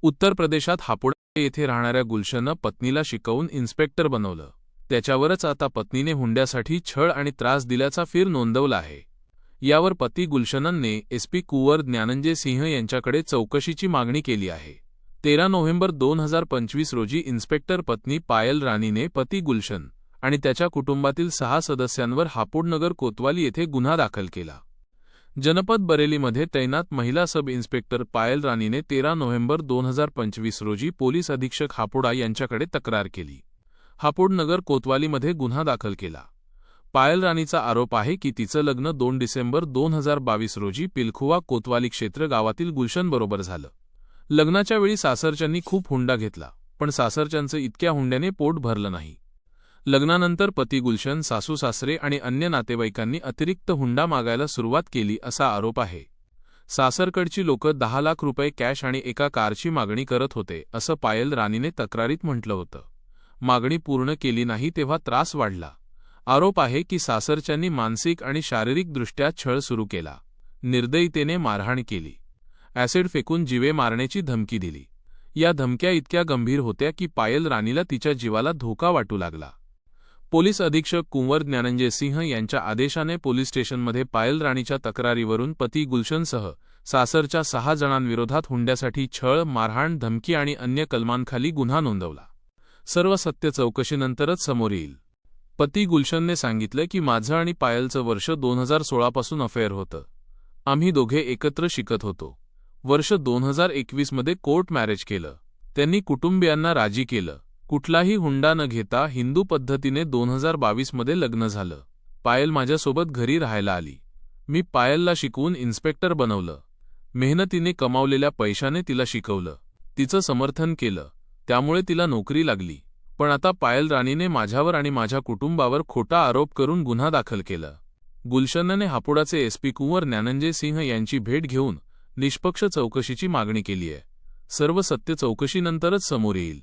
उत्तर प्रदेशात हापुडा येथे राहणाऱ्या गुलशननं पत्नीला शिकवून इन्स्पेक्टर बनवलं. त्याच्यावरच आता पत्नीने हुंड्यासाठी छळ आणि त्रास दिल्याचा फिर नोंदवला आहे. यावर पती गुलशनने एसपी कुंवर ज्ञानंजय सिंह यांच्याकडे चौकशीची मागणी केली आहे. 13 नोव्हेंबर 2025 रोजी इन्स्पेक्टर पत्नी पायल राणीने पती गुलशन आणि त्याच्या कुटुंबातील 6 सदस्यांवर हापुडनगर कोतवाली येथे गुन्हा दाखल केला. जनपद बरेलीमध्ये तैनात महिला सब इन्स्पेक्टर पायल राणीने 13 नोव्हेंबर 2025 रोजी पोलीस अधीक्षक हापुडा यांच्याकडे तक्रार केली. हापुडनगर कोतवालीमध्ये गुन्हा दाखल केला. पायल राणीचा आरोप आहे की तिचं लग्न 2 डिसेंबर 2022 रोजी पिलखुवा कोतवाली क्षेत्र गावातील गुलशनबरोबर झालं. लग्नाच्या वेळी सासरच्यांनी खूप हुंडा घेतला, पण सासरच्यांचं इतक्या हुंड्याने पोट भरलं नाही. लग्नानंतर पती गुलशन, सासू सासरे आणि अन्य नातेवाईकांनी अतिरिक्त हुंडा मागायला सुरुवात केली असा आरोप आहे. सासरकडची लोकं 10 लाख रुपये कॅश आणि एका कारची मागणी करत होते असं पायल राणीने तक्रारीत म्हटलं होतं. मागणी पूर्ण केली नाही तेव्हा त्रास वाढला. आरोप आहे की सासरच्यांनी मानसिक आणि शारीरिकदृष्ट्या छळ सुरू केला. निर्दयीतेने मारहाण केली. ॲसिड फेकून जीवे मारण्याची धमकी दिली. या धमक्या इतक्या गंभीर होत्या की पायल राणीला तिच्या जीवाला धोका वाटू लागला. पोलीस अधीक्षक कुंवर ज्ञानंजय सिंह यांच्या आदेशाने पोलीस स्टेशनमध्ये पायल राणीच्या तक्रारीवरून पती गुलशनसह सासरच्या 6 जणांविरोधात हुंड्यासाठी छळ, मारहाण, धमकी आणि अन्य कलमांखाली गुन्हा नोंदवला. सर्व सत्य चौकशीनंतरच समोर येईल. पती गुलशनने सांगितलं की माझं आणि पायलचं वर्ष 2016 पासून अफेअर होतं. आम्ही दोघे एकत्र शिकत होतो. वर्ष 2021 मध्ये कोर्ट मॅरेज केलं. त्यांनी कुटुंबियांना राजी केलं. कुठलाही हुंडा न घेता हिंदू पद्धतीने 2022 मध्ये लग्न झालं. पायल माझ्यासोबत घरी राहायला आली. मी पायलला शिकवून इन्स्पेक्टर बनवलं. मेहनतीने कमावलेल्या पैशाने तिला शिकवलं. तिचं समर्थन केलं. त्यामुळे तिला नोकरी लागली. पण आता पायल राणीने माझ्यावर आणि माझ्या कुटुंबावर खोटा आरोप करून गुन्हा दाखल केला. गुलशनने हापुडाचे एसपी कुंवर ज्ञानंजय सिंह यांची भेट घेऊन निष्पक्ष चौकशीची मागणी केली आहे. सर्व सत्य चौकशीनंतरच समोर येईल.